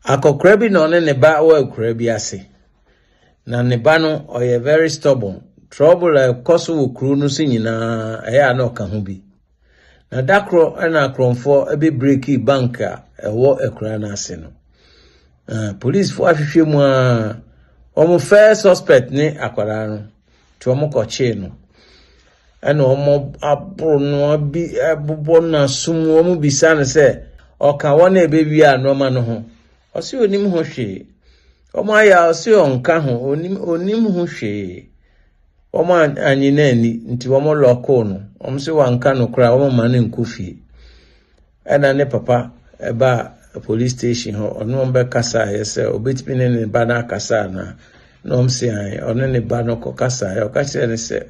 Akokra bi no ne ba wa akura bi ase. Na ne ba no oye very stubborn. Trouble koso wo kru no sinyina eya na oka ho bi. Na dakro na akronfo ebe breaki bank a ewo akura na ase no. Police for ahwehwe mu a omo first suspect ni akwara no. To omo koche no. Ena omo abro no bi ebobo na sumu omo bisa ne se oka wona ebewi a no ma no ho. Osi onim ho hwe. Omo aya osi onka ho onim ho hwe. Omo anyina ani nti omo loko no. Omo se wanka no kra omo ma ne nkofie. Ena ne papa eba police station ho ono mbe kasa yese obetimi ne ba na kasa na no mse an ono ne ba no kasa ya ka kire ne se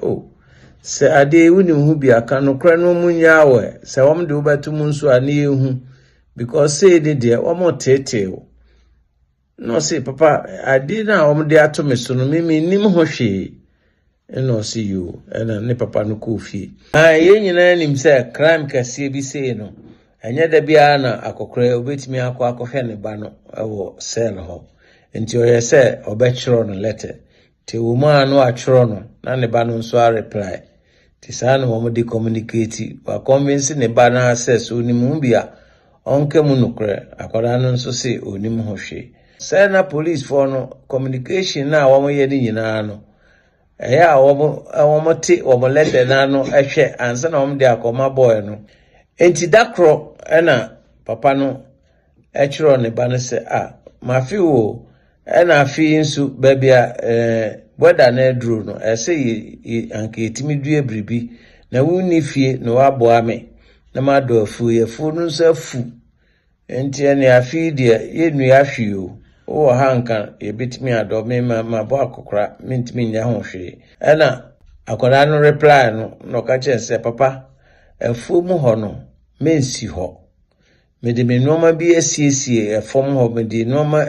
se ade wunim hu bi aka no kra no munya we se wom de obetum nso ani ehu because say de omo tete no say papa ade na wom de ato me so no mimi nim ho hwe no see you ena ne papa no ko fie ye nyina nim se crime kase bi say no enye da bia na akokora obetimi akọhwe ne ba no ewo cell ho nti oye se obechiro no letter ti wo ma no achiro no na ne ba no nso a reply ti sa no mo de communicate wa convince ne ba na access onimu bia onke mu nokre akwara no nso se onimu ho hwe se na police for no communication na wo ye ni nyina no eya wo te wo letter na no ehwe ansa na wo de akoma boy no enti dakro ena papa no echiro ne ba no se mafi wo ena afi nsu babia boda na edru no ese anka etimi due bribi na wuni fie no wabo ame na mado afu ye fu no nso afu enti ene afi de ye nu ahwe o hanka ye betimi ado me ma bo akokora mentimi nya ho hwe ena akoda no reply no ka chense papa afu mu ho no mensi ho me de me noma bi asiesie efom ho me de noma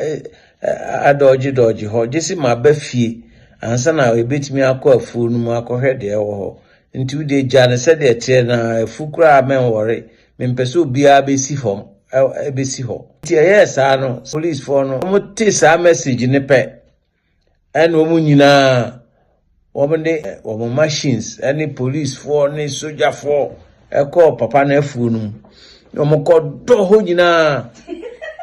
adoji ho jesi ma ba fie ansa na ebetimi akọ afu no mu akọhwe de ewo ho nti u de gya ne se de tie na afu kura men wore me mpese obi a besi ho ebesi ho nti yes ano police for no mo ti sa message ne pe eno mu nyina wo machines any police for ni soldier for eko papa na afu no omo ko do ho nyina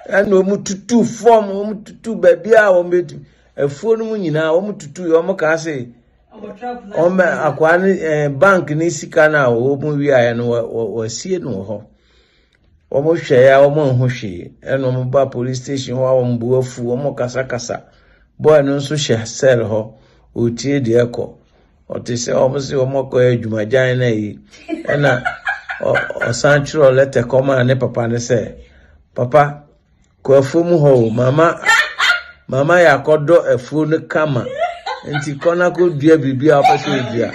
eno mu tutu form omo tutu babia o metu afu no mu nyina omo tutu omo ka se omo akwa ni bank ni sika na omo wi aya no wasie no ho omo hwe ya omo ho hwe eno omo ba police station ho omo bu afu omo kasa boy no nso hwe cell ho otie de eko otise omo se omo ko adwuma jan na yi ena o sanchiro lete koma ne papa ne se papa ko afu mu ho mama ya kodo afu ne kama nti kona ko dua bibia opese dua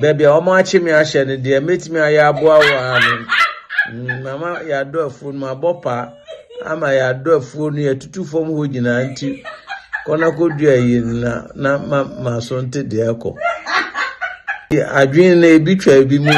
bebia omo achi me ahye ne de metimi aya aboa wa no mama ya do afu no abopa ama ya do afu no ya tutu fom ho nyina nti kona ko dua yi na ma so nte de eko adwin na ebi twa ebi mu